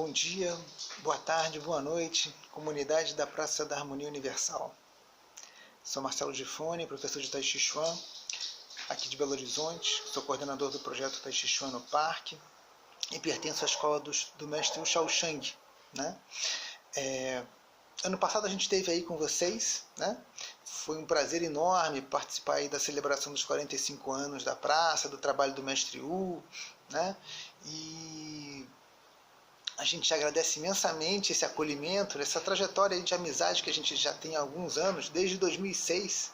Bom dia, boa tarde, boa noite, comunidade da Praça da Harmonia Universal. Sou Marcelo Gifone, professor de Tai Chi Chuan, aqui de Belo Horizonte. Sou coordenador do projeto Tai Chi Chuan no Parque e pertenço à escola do mestre Wu Shaoshang, né? Ano passado a gente esteve aí com vocês, né? Foi um prazer enorme participar aí da celebração dos 45 anos da praça, do trabalho do mestre Wu, né? E a gente agradece imensamente esse acolhimento, essa trajetória de amizade que a gente já tem há alguns anos, desde 2006.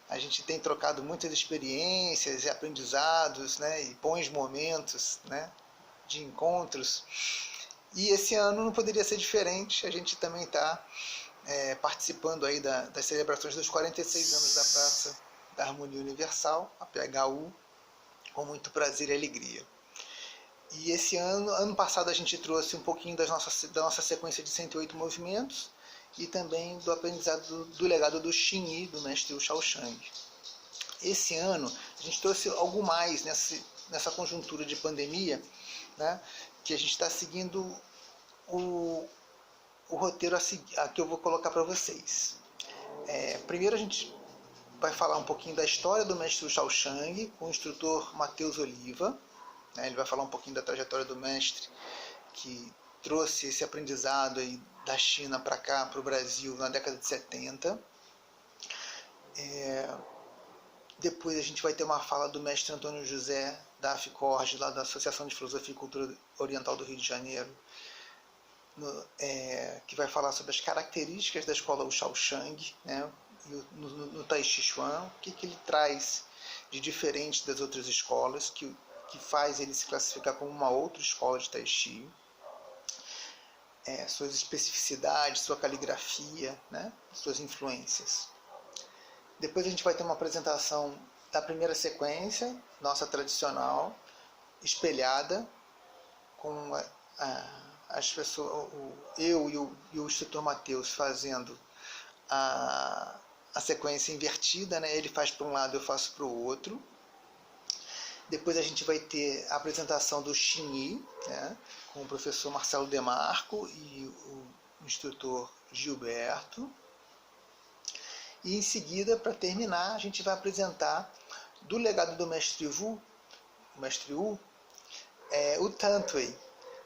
A gente tem trocado muitas experiências e aprendizados, né, e bons momentos, né, de encontros. E esse ano não poderia ser diferente. A gente também está participando aí das celebrações dos 46 anos da Praça da Harmonia Universal, a PHU, com muito prazer e alegria. E esse ano passado a gente trouxe um pouquinho da nossa sequência de 108 movimentos e também do aprendizado do legado do Xing Yi, do mestre Wu Shaoshang. Esse ano a gente trouxe algo mais nessa conjuntura de pandemia, né, que a gente está seguindo o roteiro que eu vou colocar para vocês. Primeiro a gente vai falar um pouquinho da história do mestre Wu Shaoshang com o instrutor Matheus Oliva. Ele vai falar um pouquinho da trajetória do mestre, que trouxe esse aprendizado aí da China para cá, para o Brasil, na década de 70. Depois a gente vai ter uma fala do mestre Antônio José, da AFICORD, lá da Associação de Filosofia e Cultura Oriental do Rio de Janeiro, que vai falar sobre as características da escola Wu Shaoshang, né, no Tai Chi Chuan, o que ele traz de diferente das outras escolas, que faz ele se classificar como uma outra escola de Tai Chi, suas especificidades, sua caligrafia, né, suas influências. Depois a gente vai ter uma apresentação da primeira sequência, nossa tradicional, espelhada, com as pessoas, eu e o instrutor Matheus fazendo a sequência invertida, né, ele faz para um lado, eu faço para o outro. Depois a gente vai ter a apresentação do Xing Yi, né, com o professor Marcelo Demarco e o instrutor Gilberto. E em seguida, para terminar, a gente vai apresentar do legado do mestre Wu, o Tantwei.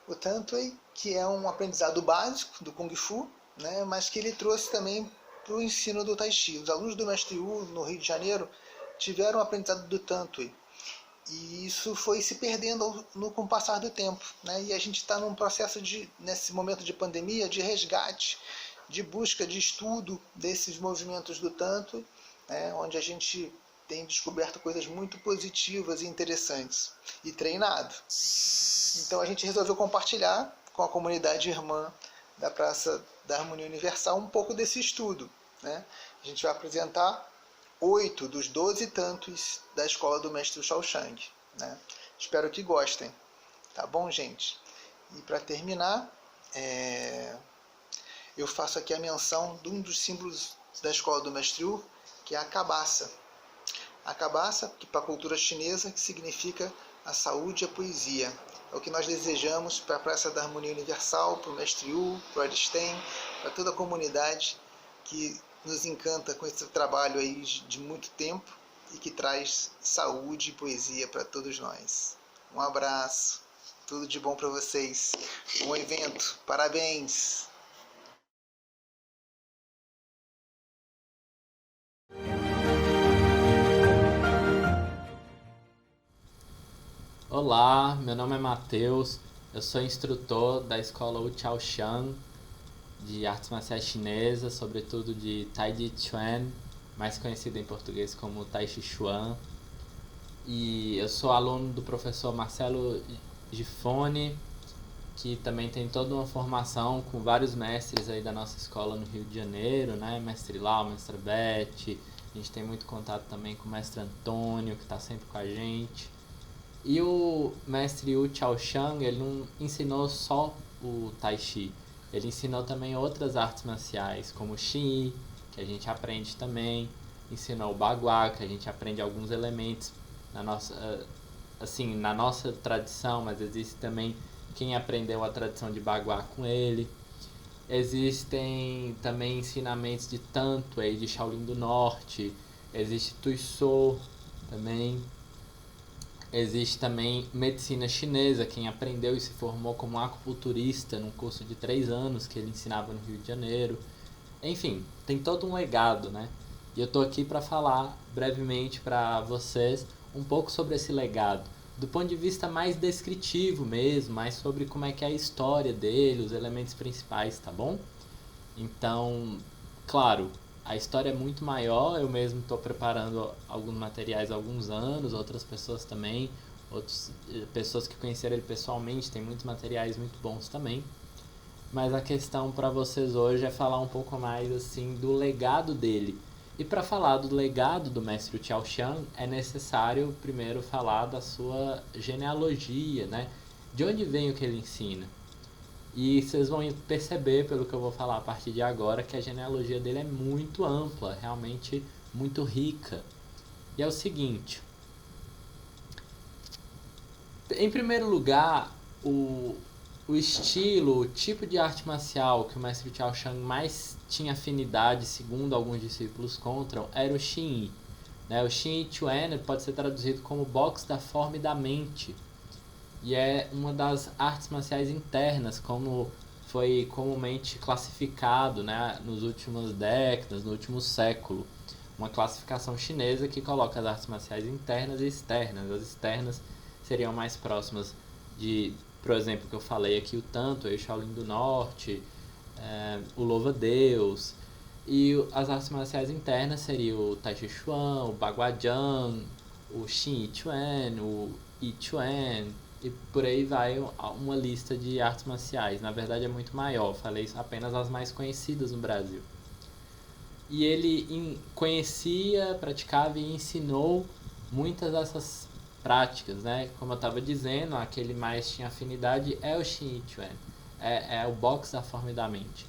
O Tantwei, que é um aprendizado básico do Kung Fu, né, mas que ele trouxe também para o ensino do Tai Chi. Os alunos do mestre Wu, no Rio de Janeiro, tiveram o aprendizado do Tantwei. E isso foi se perdendo com o passar do tempo, né? E a gente está num processo nesse momento de pandemia, de resgate, de busca, de estudo desses movimentos do Tanto, né? Onde a gente tem descoberto coisas muito positivas e interessantes, e treinado. Então a gente resolveu compartilhar com a comunidade irmã da Praça da Harmonia Universal um pouco desse estudo, né? A gente vai apresentar 8 dos 12 tantos da escola do mestre Shaoshang, né? Espero que gostem, tá bom, gente? E para terminar, eu faço aqui a menção de um dos símbolos da escola do mestre Wu, que é a cabaça. A cabaça, que para a cultura chinesa, que significa a saúde e a poesia. É o que nós desejamos para a Praça da Harmonia Universal, para o mestre Wu, para o Aristein, para toda a comunidade que nos encanta com esse trabalho aí de muito tempo e que traz saúde e poesia para todos nós. Um abraço, tudo de bom para vocês. Bom evento, parabéns! Olá, meu nome é Matheus, eu sou instrutor da escola Wu Shaoshang de artes marciais chinesas, sobretudo de Tai Chi Chuan, mais conhecido em português como Tai Chi Chuan. E eu sou aluno do professor Marcelo Gifone, que também tem toda uma formação com vários mestres aí da nossa escola no Rio de Janeiro, né? Mestre Lau, mestre Beth, a gente tem muito contato também com o mestre Antônio, que está sempre com a gente. E o mestre Wu Shaoshang, ele não ensinou só o Tai Chi, ele ensinou também outras artes marciais, como o Xing Yi, que a gente aprende também, ensinou o Bagua, que a gente aprende alguns elementos na nossa tradição, mas existe também quem aprendeu a tradição de Bagua com ele. Existem também ensinamentos de Tanto aí de Shaolin do Norte. Existe Tuiso também. Existe também medicina chinesa, quem aprendeu e se formou como acupunturista num curso de 3 anos que ele ensinava no Rio de Janeiro. Enfim, tem todo um legado, né? E eu tô aqui para falar brevemente para vocês um pouco sobre esse legado, do ponto de vista mais descritivo mesmo, mais sobre como é que é a história dele, os elementos principais, tá bom? Então, claro, a história é muito maior, eu mesmo estou preparando alguns materiais há alguns anos, outras pessoas também, outras pessoas que conheceram ele pessoalmente, tem muitos materiais muito bons também. Mas a questão para vocês hoje é falar um pouco mais assim do legado dele. E para falar do legado do mestre Chao Shan, é necessário primeiro falar da sua genealogia, né? De onde vem o que ele ensina. E vocês vão perceber, pelo que eu vou falar a partir de agora, que a genealogia dele é muito ampla, realmente muito rica. E é o seguinte: em primeiro lugar, o estilo, o tipo de arte marcial que o mestre Chao Shan mais tinha afinidade, segundo alguns discípulos contam, era o Xingyi. Né? O Xingyi Chuan pode ser traduzido como boxe da forma e da mente. E é uma das artes marciais internas, como foi comumente classificado, né, nos últimas décadas, no último século. Uma classificação chinesa que coloca as artes marciais internas e externas. As externas seriam mais próximas de, por exemplo, que eu falei aqui, o Tanto, o Shaolin do Norte, o Louva-a-Deus. E as artes marciais internas seriam o Tai Chi Chuan, o Baguazhang, o Xin Yi Chuan, o Yi Chuan, e por aí vai uma lista de artes marciais. Na verdade é muito maior, falei apenas as mais conhecidas no Brasil. E ele conhecia, praticava e ensinou muitas dessas práticas, né? Como eu estava dizendo, aquele mais tinha afinidade é o Xin Yi Chuan, é o boxe da forma e da mente.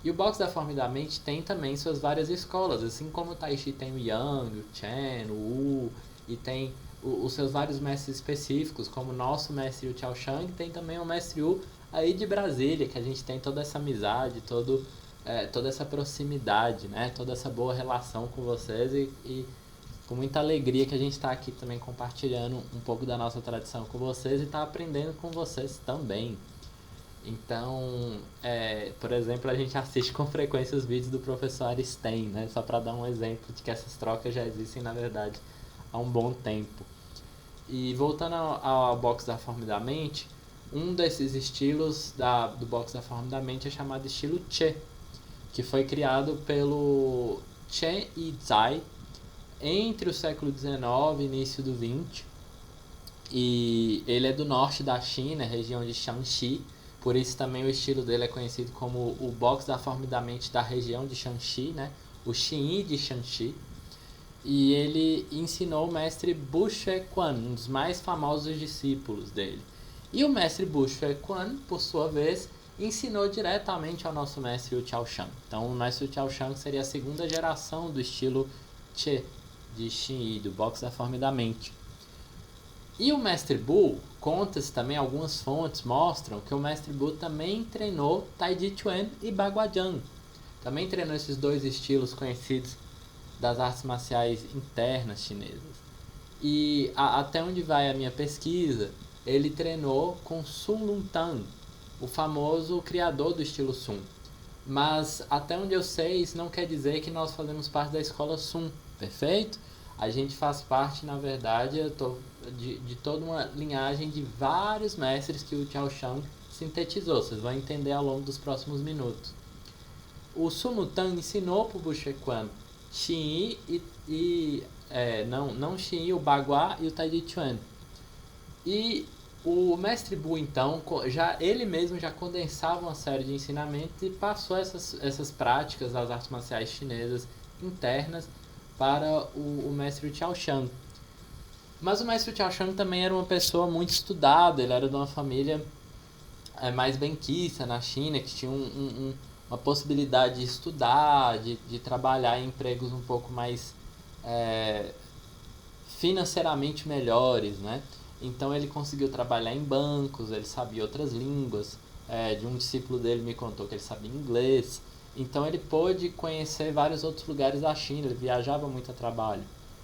E o boxe da forma e da mente tem também suas várias escolas, assim como o Tai Chi tem o Yang, o Chen, o Wu, e tem os seus vários mestres específicos, como o nosso mestre o Chao Shang, tem também o mestre Wu aí de Brasília, que a gente tem toda essa amizade, toda essa proximidade, né? Toda essa boa relação com vocês e com muita alegria que a gente está aqui também compartilhando um pouco da nossa tradição com vocês e está aprendendo com vocês também. Então, por exemplo, a gente assiste com frequência os vídeos do professor Aristen, né? Só para dar um exemplo de que essas trocas já existem, na verdade, há um bom tempo. E voltando ao boxe da forma e da mente, um desses estilos do boxe da forma e da mente é chamado estilo Che, que foi criado pelo Chen Yizai entre o século XIX e início do XX. E ele é do norte da China, região de Shanxi. Por isso também o estilo dele é conhecido como o boxe da forma e da mente da região de Shanxi, né? O Xinyi de Shanxi. E ele ensinou o mestre Bu Xuequan, um dos mais famosos discípulos dele. E o mestre Bu Xuequan, por sua vez, ensinou diretamente ao nosso mestre o Chao Shang. Então o mestre Chao Shang seria a segunda geração do estilo Che, de Xinyi, do boxe da forma e da mente. E o mestre Bu, conta-se também, algumas fontes mostram que o mestre Bu também treinou Tai Chi Chuan e Baguazhang. Também treinou esses dois estilos conhecidos das artes marciais internas chinesas. E até onde vai a minha pesquisa, ele treinou com Sun Lun Tang, o famoso criador do estilo Sun. Mas até onde eu sei, isso não quer dizer que nós fazemos parte da escola Sun, perfeito? A gente faz parte, na verdade, de toda uma linhagem de vários mestres que o Chao Shang sintetizou. Vocês vão entender ao longo dos próximos minutos. O Sun Lutang ensinou para o Bu Xuequan Xinyi não Xinyi, o Bagua e o Tai Chi Chuan. E o mestre Bu, então, ele mesmo já condensava uma série de ensinamentos e passou essas práticas das artes marciais chinesas internas para o mestre Chao Shang. Mas o mestre Chao Shang também era uma pessoa muito estudada, ele era de uma família mais benquista na China, que tinha uma possibilidade de estudar, de trabalhar em empregos um pouco mais financeiramente melhores, né? Então ele conseguiu trabalhar em bancos, ele sabia outras línguas. De um discípulo dele me contou que ele sabia inglês. Então ele pôde conhecer vários outros lugares da China, ele viajava muito a trabalho.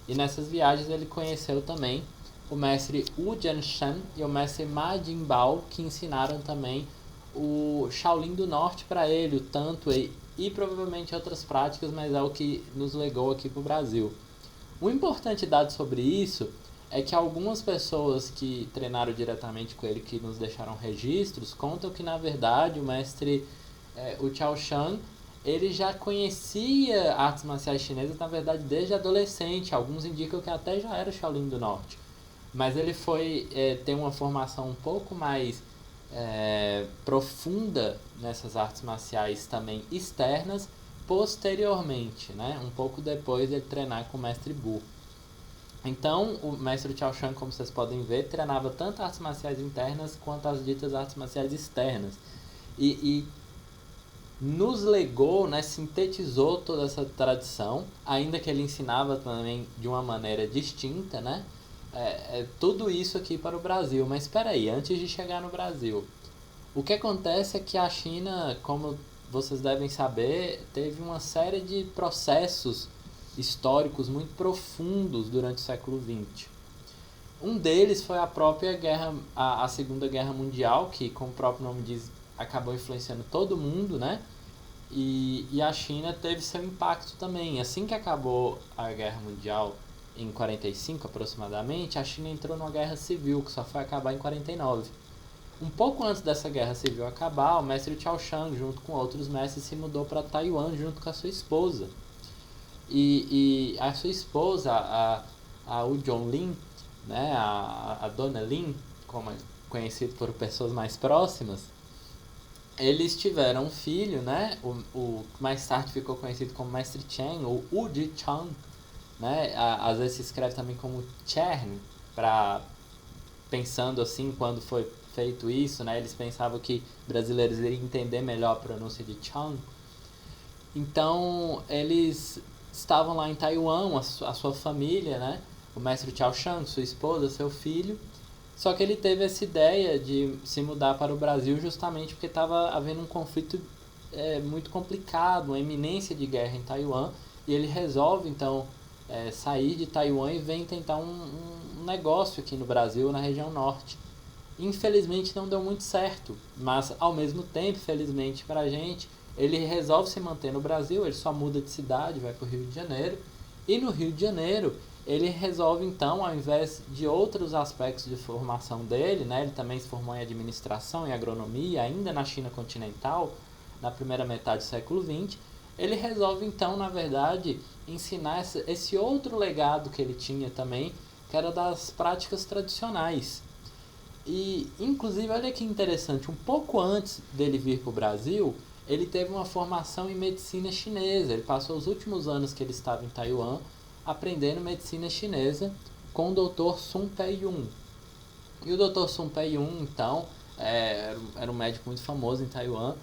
E nessas viagens ele conheceu também o mestre Wu Jianshan e o mestre Ma Jinbao, que ensinaram também o Shaolin do Norte para ele, o Tanto e provavelmente outras práticas, mas é o que nos legou aqui para o Brasil. Um importante dado sobre isso é que algumas pessoas que treinaram diretamente com ele, que nos deixaram registros, contam que na verdade o mestre o Chao Shan, ele já conhecia artes marciais chinesas, na verdade, desde adolescente. Alguns indicam que até já era Shaolin do Norte. Mas ele foi ter uma formação um pouco mais profunda nessas artes marciais também externas, posteriormente, né? Um pouco depois de ele treinar com o mestre Bu. Então, o mestre Chao Shan, como vocês podem ver, treinava tanto artes marciais internas quanto as ditas artes marciais externas. E nos legou, né, sintetizou toda essa tradição, ainda que ele ensinava também de uma maneira distinta, né? Tudo isso aqui para o Brasil. Mas espera aí, antes de chegar no Brasil, o que acontece é que a China, como vocês devem saber, teve uma série de processos históricos muito profundos durante o século XX. Um deles foi a própria guerra, a Segunda Guerra Mundial, que, como o próprio nome diz, acabou influenciando todo mundo, né? E a China teve seu impacto também. Assim que acabou a Guerra Mundial, em 45 aproximadamente, a China entrou numa guerra civil, que só foi acabar em 49. Um pouco antes dessa guerra civil acabar, o mestre Chao Shan, junto com outros mestres, se mudou para Taiwan junto com a sua esposa. E a sua esposa, a Wu Jonglin, né, a Dona Lin, como é conhecido por pessoas mais próximas, eles tiveram um filho, né, o mais tarde ficou conhecido como Mestre Chen, ou Wu Ji-chang, né, às vezes se escreve também como Chern, pensando assim, quando foi feito isso, né, eles pensavam que brasileiros iriam entender melhor a pronúncia de Chang. Então, eles estavam lá em Taiwan, a sua família, né, o mestre Chao Shan, sua esposa, seu filho. Só que ele teve essa ideia de se mudar para o Brasil justamente porque estava havendo um conflito muito complicado, uma iminência de guerra em Taiwan, e ele resolve então sair de Taiwan e vem tentar um negócio aqui no Brasil, na região norte. Infelizmente não deu muito certo, mas ao mesmo tempo, felizmente para a gente, ele resolve se manter no Brasil, ele só muda de cidade, vai para o Rio de Janeiro, e no Rio de Janeiro ele resolve então, ao invés de outros aspectos de formação dele, né, ele também se formou em administração e agronomia, ainda na China continental, na primeira metade do século XX, ele resolve então, na verdade, ensinar esse outro legado que ele tinha também, que era das práticas tradicionais. E, inclusive, olha que interessante, um pouco antes dele vir para o Brasil, ele teve uma formação em medicina chinesa. Ele passou os últimos anos que ele estava em Taiwan aprendendo medicina chinesa com o Dr. Sun Pei-yun. E o Dr. Sun Pei-yun, então, era um médico muito famoso em Taiwan,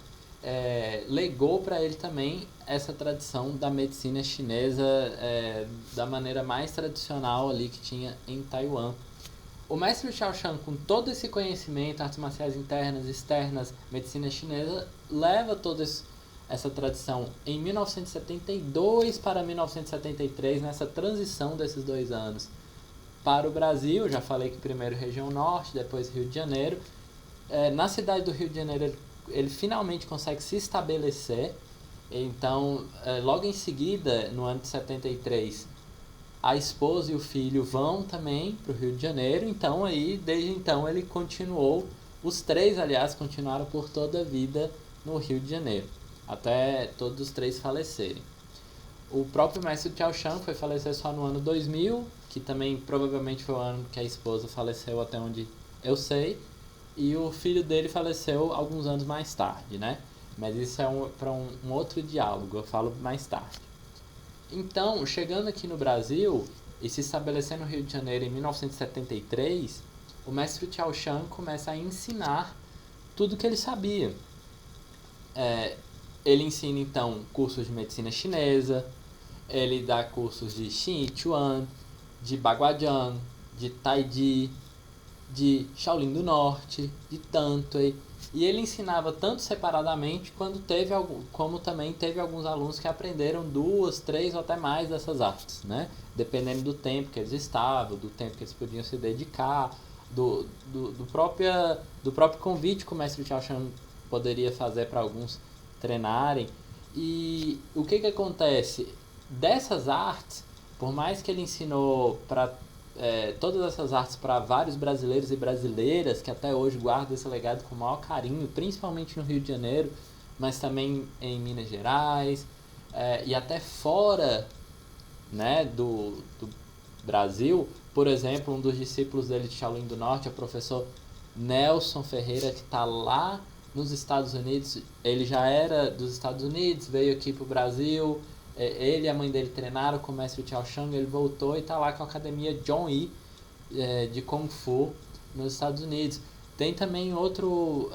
legou para ele também essa tradição da medicina chinesa da maneira mais tradicional ali que tinha em Taiwan. O mestre Chao Shan, com todo esse conhecimento, artes marciais internas, externas, medicina chinesa, leva toda essa tradição em 1972 para 1973, nessa transição desses 2 anos, para o Brasil. Já falei que primeiro região norte, depois Rio de Janeiro. Na cidade do Rio de Janeiro, ele finalmente consegue se estabelecer. Então, logo em seguida, no ano de 73, a esposa e o filho vão também para o Rio de Janeiro. Então, aí, desde então, ele continuou. Os 3, aliás, continuaram por toda a vida no Rio de Janeiro, até todos os 3 falecerem. O próprio mestre Chao Shan foi falecer só no ano 2000, que também provavelmente foi o ano que a esposa faleceu, até onde eu sei. E o filho dele faleceu alguns anos mais tarde, né? Mas isso é para um outro diálogo, eu falo mais tarde. Então, chegando aqui no Brasil e se estabelecendo no Rio de Janeiro em 1973, o mestre Chao Shan começa a ensinar tudo que ele sabia. Ele ensina, então, cursos de medicina chinesa, ele dá cursos de Xin Chuan, de Baguazhang, de Taiji, de Shaolin do Norte, de Tantway, e ele ensinava tanto separadamente como também teve alguns alunos que aprenderam 2, 3 ou até mais dessas artes, né? Dependendo do tempo que eles estavam, do tempo que eles podiam se dedicar, do próprio convite que o mestre Chao Shan poderia fazer para alguns treinarem. E o que acontece? Dessas artes, por mais que ele ensinou todas essas artes para vários brasileiros e brasileiras que até hoje guardam esse legado com o maior carinho, principalmente no Rio de Janeiro, mas também em Minas Gerais, e até fora, né, do Brasil. Por exemplo, um dos discípulos dele de Shaolin do Norte é o professor Nelson Ferreira, que está lá nos Estados Unidos. Ele já era dos Estados Unidos, veio aqui para o Brasil. Ele e a mãe dele treinaram com o mestre Chao Shan, ele voltou e está lá com a academia John Yi de Kung Fu nos Estados Unidos. Tem também outro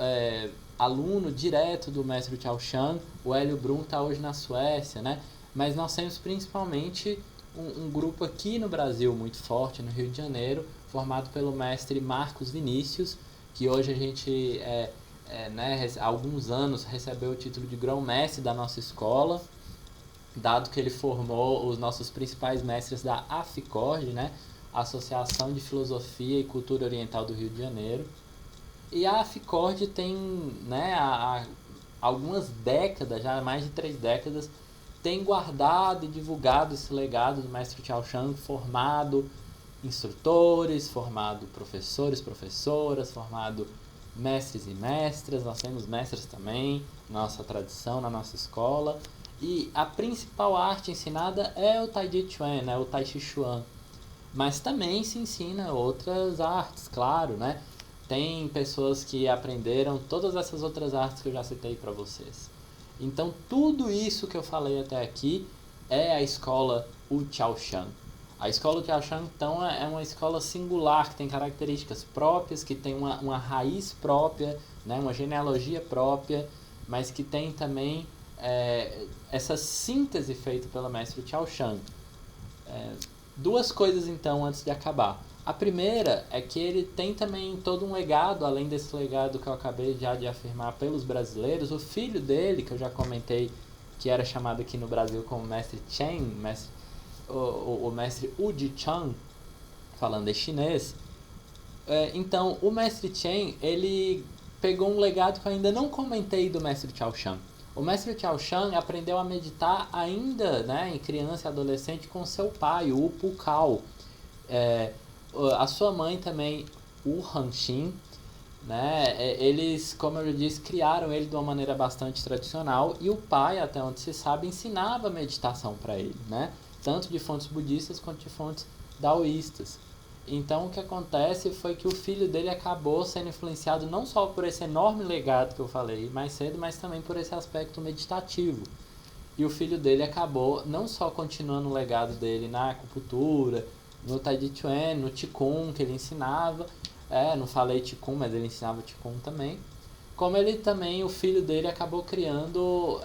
aluno direto do mestre Chao Shan, o Hélio Brum, está hoje na Suécia, né? Mas nós temos principalmente um grupo aqui no Brasil muito forte, no Rio de Janeiro, formado pelo mestre Marcos Vinícius, que hoje a gente, há alguns anos, recebeu o título de grão-mestre da nossa escola, dado que ele formou os nossos principais mestres da AFICORD, né? Associação de Filosofia e Cultura Oriental do Rio de Janeiro. E a AFICORD tem, né, há algumas décadas, já mais de 3 décadas, tem guardado e divulgado esse legado do mestre Chao Shan, formado instrutores, formado professores, professoras, formado mestres e mestras. Nós temos mestres também na nossa tradição, na nossa escola. E a principal arte ensinada é o Tai Chi Chuan, né, o Tai Chi Chuan. Mas também se ensina outras artes, claro, né? Tem pessoas que aprenderam todas essas outras artes que eu já citei para vocês. Então, tudo isso que eu falei até aqui é a escola Wu Chao Shan. A escola Wu Chao Shan, então, é uma escola singular, que tem características próprias, que tem uma raiz própria, né, uma genealogia própria, mas que tem também essa síntese feita pelo mestre Chao Shan. 2 coisas, então, antes de acabar. A primeira é que ele tem também todo um legado, além desse legado que eu acabei já de afirmar pelos brasileiros. O filho dele, que eu já comentei, que era chamado aqui no Brasil como Mestre Chen, o mestre Uji Chan, falando em chinês. Então, o Mestre Chen, ele pegou um legado que eu ainda não comentei do Mestre Chao Shan. O Mestre Chao Shan aprendeu a meditar ainda, né, em criança e adolescente com seu pai, o Pu Kao. A sua mãe também, o Han Xin, né? Eles, como eu já disse, criaram ele de uma maneira bastante tradicional, e o pai, até onde se sabe, ensinava meditação para ele, né? Tanto de fontes budistas quanto de fontes daoístas. Então, o que acontece foi que o filho dele acabou sendo influenciado não só por esse enorme legado que eu falei mais cedo, mas também por esse aspecto meditativo. E o filho dele acabou não só continuando o legado dele na acupuntura, no Tai Chi Chuan, no Qigong que ele ensinava, não falei Qigong, mas ele ensinava Qigong também, como ele também, o filho dele acabou criando,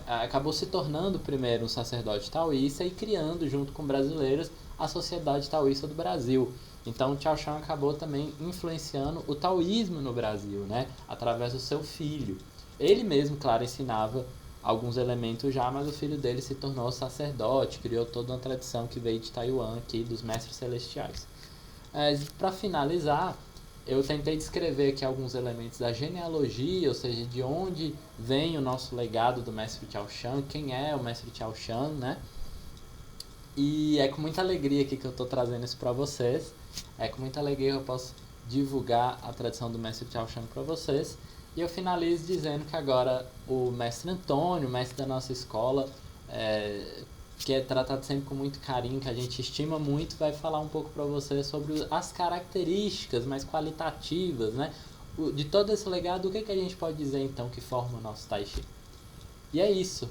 acabou se tornando primeiro um sacerdote taoísta e criando, junto com brasileiros, a Sociedade Taoísta do Brasil. Então o Chao Shan acabou também influenciando o taoísmo no Brasil, né, através do seu filho. Ele mesmo, claro, ensinava alguns elementos já, mas o filho dele se tornou sacerdote, criou toda uma tradição que veio de Taiwan, aqui, dos mestres celestiais. Para finalizar, eu tentei descrever aqui alguns elementos da genealogia, ou seja, de onde vem o nosso legado do mestre Chao Shan, quem é o mestre Chao Shan, né? E é com muita alegria aqui que eu estou trazendo isso para vocês. É com muita alegria que eu posso divulgar a tradição do mestre Chao Shan para vocês. E eu finalizo dizendo que agora o mestre Antônio, mestre da nossa escola, que é tratado sempre com muito carinho, que a gente estima muito, vai falar um pouco para vocês sobre as características mais qualitativas, né, de todo esse legado. O que a gente pode dizer então que forma o nosso Tai Chi? E é isso.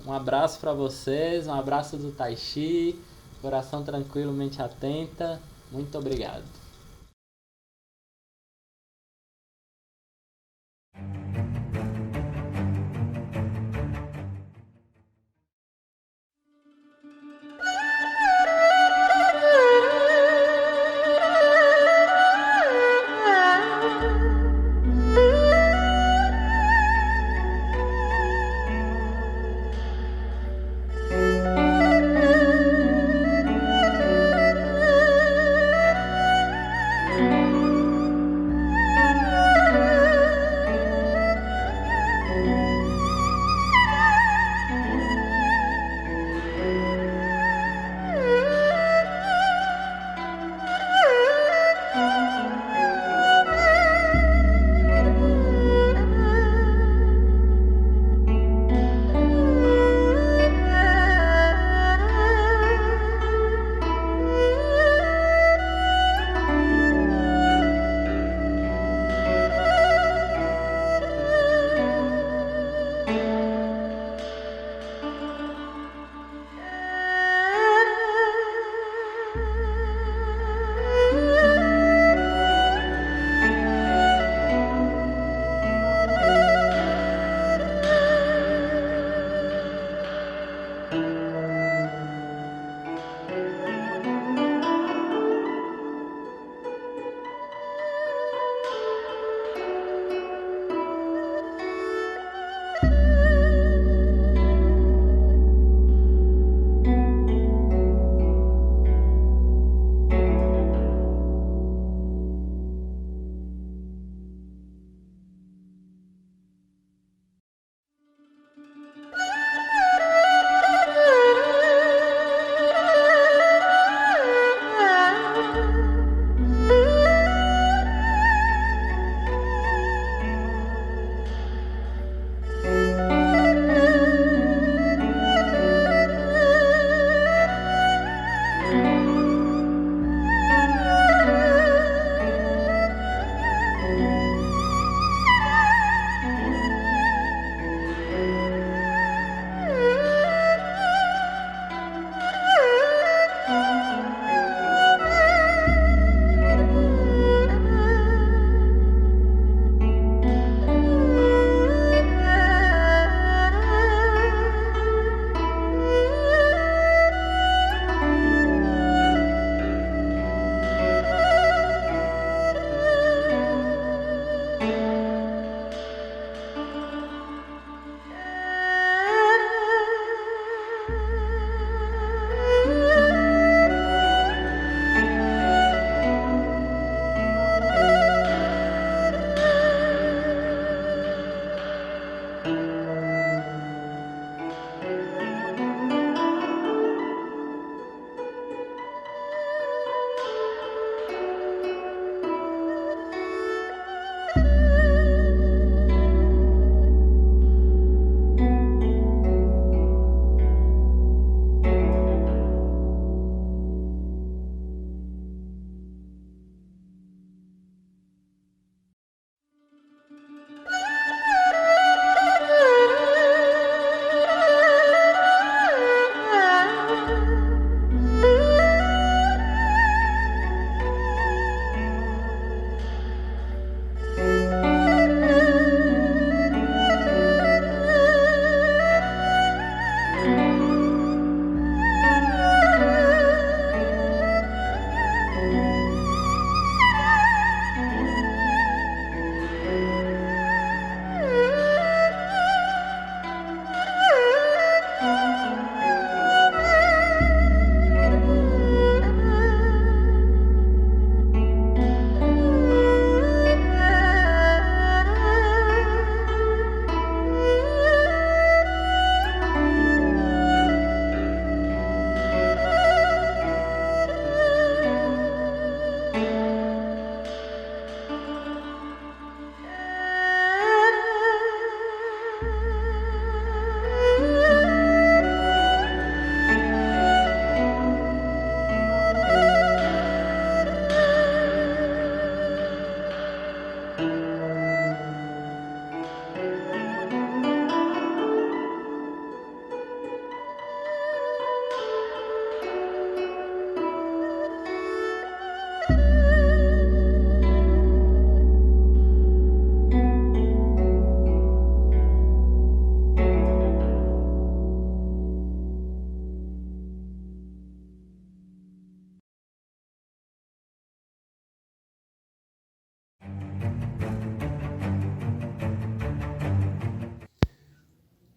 Um abraço para vocês, um abraço do Tai Chi, coração tranquilo, mente atenta. Muito obrigado.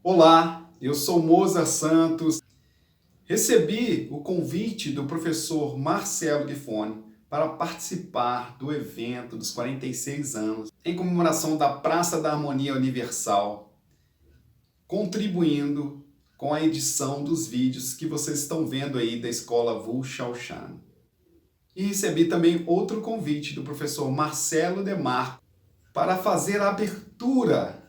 Olá, eu sou Mozart Santos. Recebi o convite do professor Marcelo Gifone para participar do evento dos 46 anos em comemoração da Praça da Harmonia Universal, contribuindo com a edição dos vídeos que vocês estão vendo aí da Escola Wu Shaoshan. E recebi também outro convite do professor Marcelo Demarco para fazer a abertura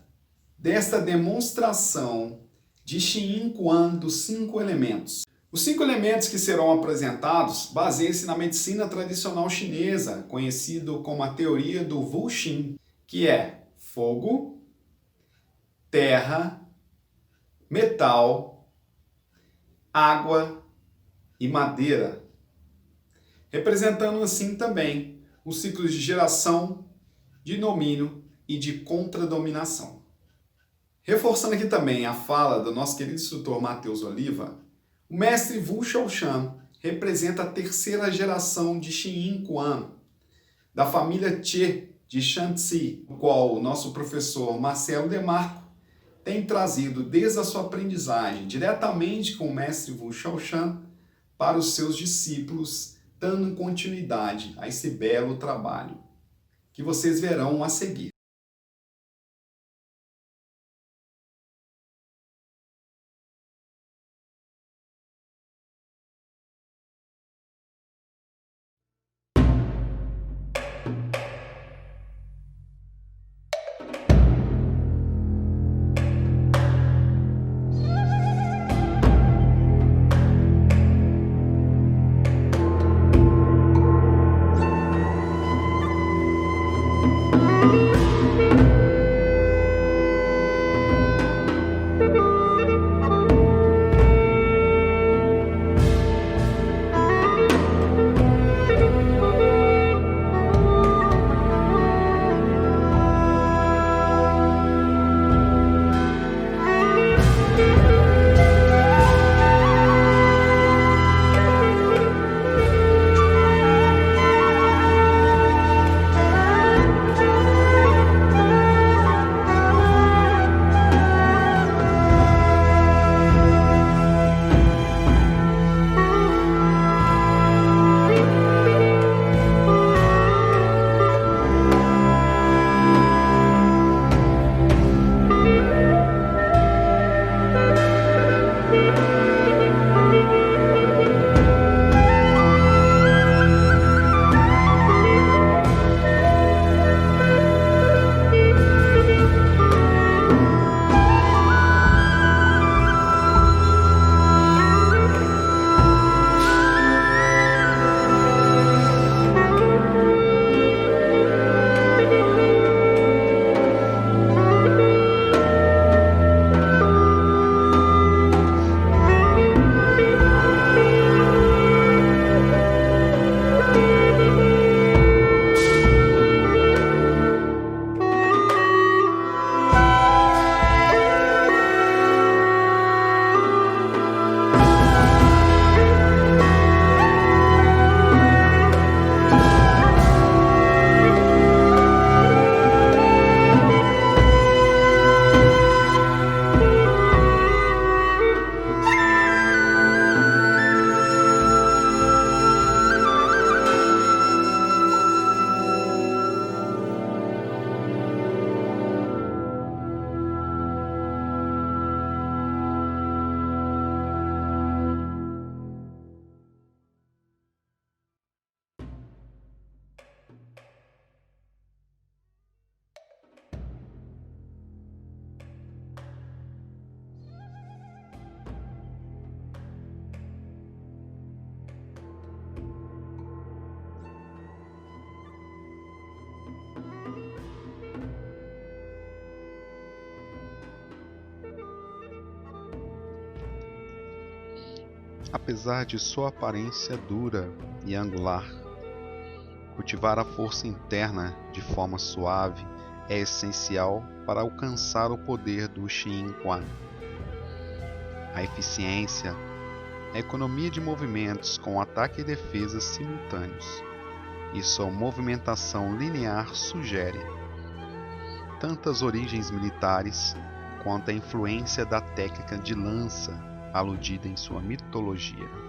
desta demonstração de Xiyin Quan dos 5 elementos. Os 5 elementos que serão apresentados baseiam-se na medicina tradicional chinesa, conhecido como a teoria do Wu Xin, que é fogo, terra, metal, água e madeira, representando assim também os ciclos de geração, de domínio e de contradominação. Reforçando aqui também a fala do nosso querido instrutor Matheus Oliva, o mestre Wu Shaoshan representa a 3ª geração de Xiyin Quan, da família Che de Shanxi, o qual o nosso professor Marcelo Demarco tem trazido desde a sua aprendizagem diretamente com o mestre Wu Shaoshan para os seus discípulos, dando continuidade a esse belo trabalho, que vocês verão a seguir. Apesar de sua aparência dura e angular, cultivar a força interna de forma suave é essencial para alcançar o poder do Xiyin Quan. A eficiência, a economia de movimentos com ataque e defesa simultâneos, e sua movimentação linear sugere tanto as origens militares quanto à influência da técnica de lança aludida em sua mitologia.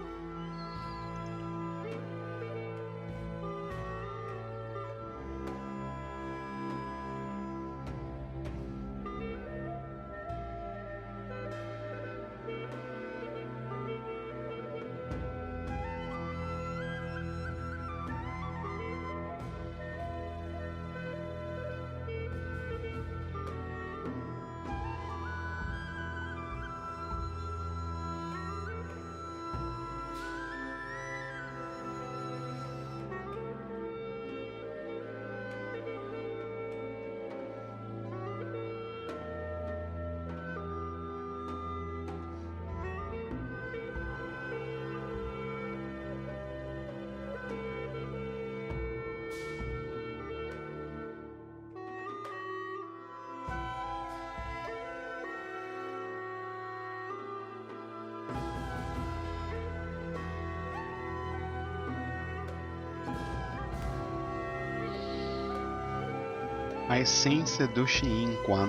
A essência do Xiyin Quan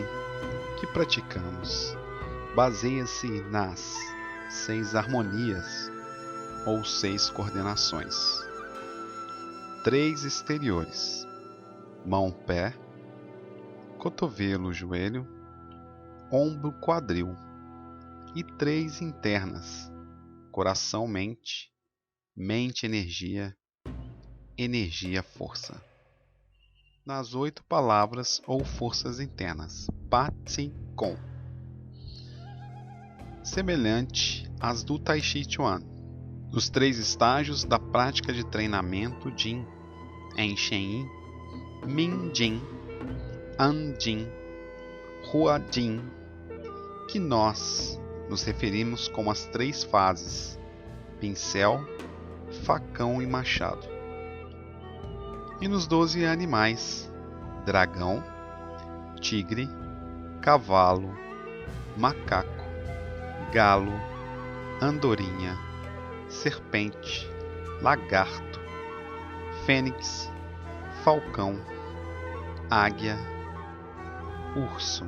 que praticamos baseia-se nas 6 harmonias ou 6 coordenações. 3 exteriores: mão-pé, cotovelo-joelho, ombro-quadril, e 3 internas: coração-mente, mente-energia, energia-força. Nas 8 palavras ou forças internas, Pati Kon, semelhante às do Tai Chi Chuan. Os 3 estágios da prática de treinamento Jin, em Shen, Min Jin, An Jin, Hua Jin, que nós nos referimos como as 3 fases: pincel, facão e machado. E nos 12 animais: dragão, tigre, cavalo, macaco, galo, andorinha, serpente, lagarto, fênix, falcão, águia, urso.